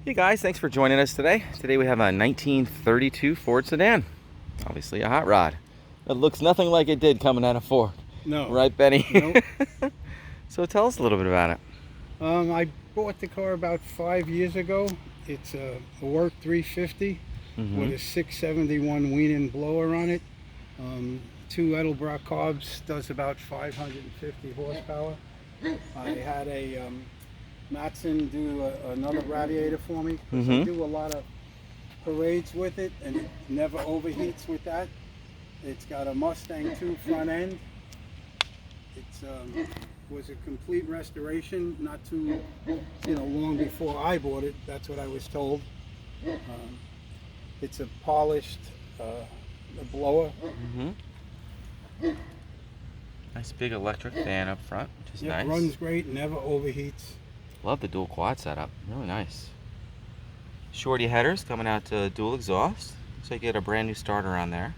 Hey guys, thanks for joining us today. Today we have a 1932 Ford sedan. Obviously a hot rod. It looks nothing like it did coming out of Ford. No. Right, Benny? Nope. So tell us a little bit about it. I bought the car about 5 years ago. It's a work 350 with a 671 Weiand blower on it. 2 Edelbrock Carbs, does about 550 horsepower. I had a Matson do another radiator for me. I do a lot of parades with it and it never overheats with that. It's got a Mustang II Front End. It's was a complete restoration, not too long before I bought it. That's what I was told. It's a polished blower. Nice big electric fan up front, which is nice. It runs great, never overheats. Love the dual quad setup, really nice. Shortie Headers coming out to dual exhaust. Looks like you get a brand new starter on there.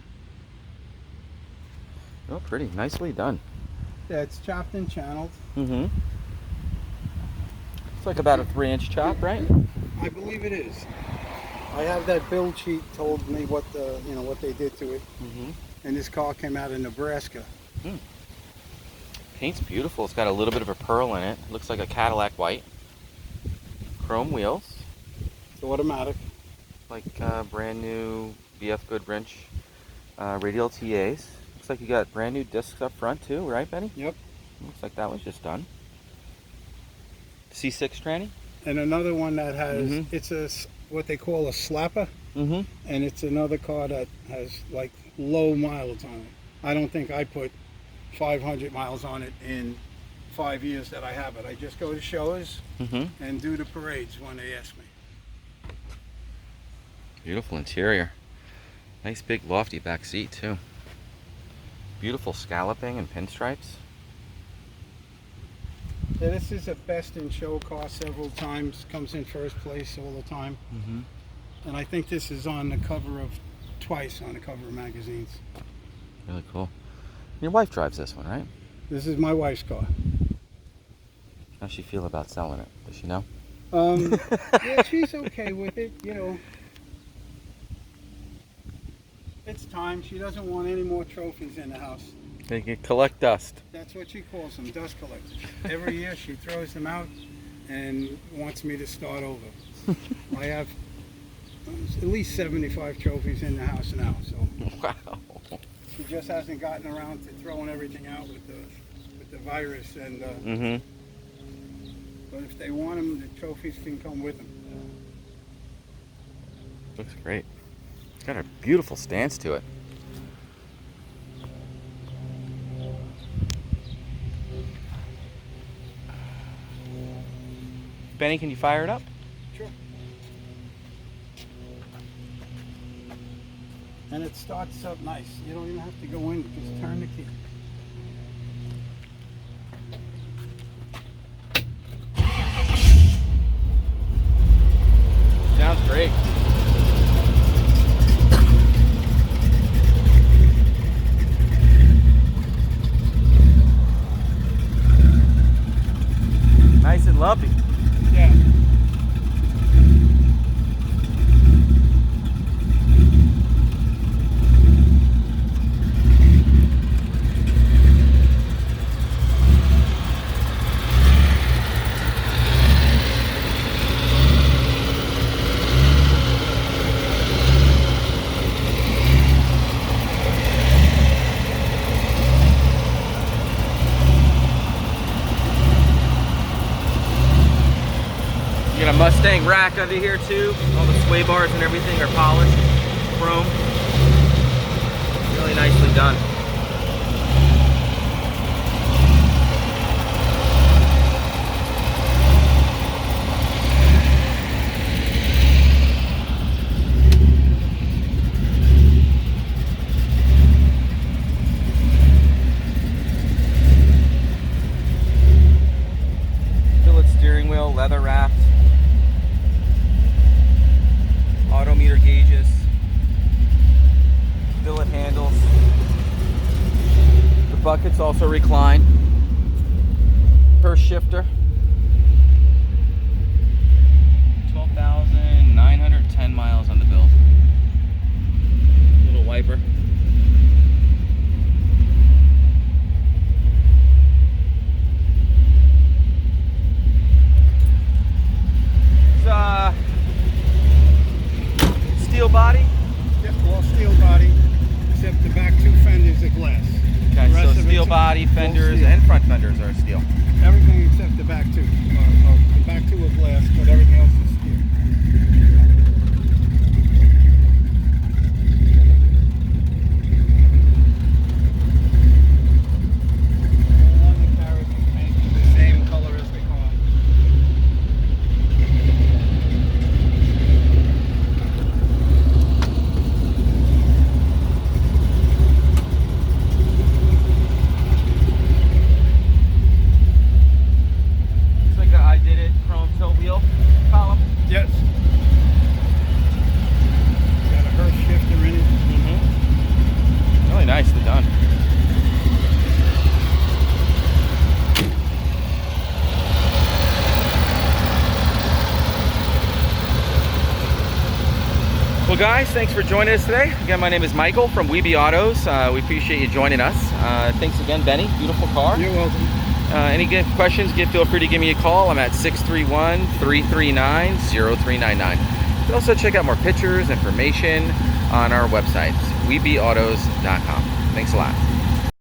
Oh, pretty nicely done. Yeah, it's chopped and channeled. It's like about a 3-inch chop, right? I believe it is. I have that build sheet told me what the what they did to it. And this car came out of Nebraska. Paint's beautiful. It's got a little bit of a pearl in it. Looks like a Cadillac white. Chrome wheels. It's automatic. Like brand new BF Goodwrench Radial TAs. Looks like you got brand new discs up front too, right, Benny? Yep. Looks like that was just done. C6 tranny. And another one that has it's a what they call a slapper. And it's another car that has like low mileage on it. I don't think I put 500 miles on it in 5 years that I have it. I just go to shows and do the parades when they ask me. Beautiful interior. Nice big lofty back seat too. Beautiful scalloping and pinstripes. Yeah, this is a best in show car several times. Comes in first place all the time. And I think this is on the cover of twice on the cover of magazines. Really cool. Your wife drives this one, right? This is my wife's car. How's she feel about selling it? Does she know? Yeah, she's okay with it. It's time. She doesn't want any more trophies in the house. They can collect dust. That's what she calls them, dust collectors. Every year she throws them out and wants me to start over. I have at least 75 trophies in the house now. So Wow. she just hasn't gotten around to throwing everything out with the virus. And but if they want them, the trophies can come with them. Looks great. It's got a beautiful stance to it. Benny, can you fire it up? Sure. And it starts up nice. You don't even have to go in, just turn the key. Sounds great. Nice and lumpy. Yeah. You got a Mustang rack under here too. All the sway bars and everything are polished, chrome. Really nicely done. Billet steering wheel, leather wrapped. Odometer gauges, billet handles. The buckets also recline. Hurst Shifter. 12,000. steel body? Yep, all steel body, except the back two fenders are glass. Okay, The rest so of steel it's body, all fenders, steel. and front fenders are steel. Everything except the back two. The back two are glass, but everything else is steel. All undercarriage is painted the same color as the car. It's like a Ididit chrome tilt wheel column. Yes. Got a Hurst Shifter in it. Really nicely done. Well guys, thanks for joining us today. Again, my name is Michael from Weeby Autos. We appreciate you joining us. Thanks again, Benny. Beautiful car. You're welcome. Any good questions, feel free to give me a call. I'm at 631-339-0399. You can also check out more pictures, information on our website, weebyautos.com. Thanks a lot.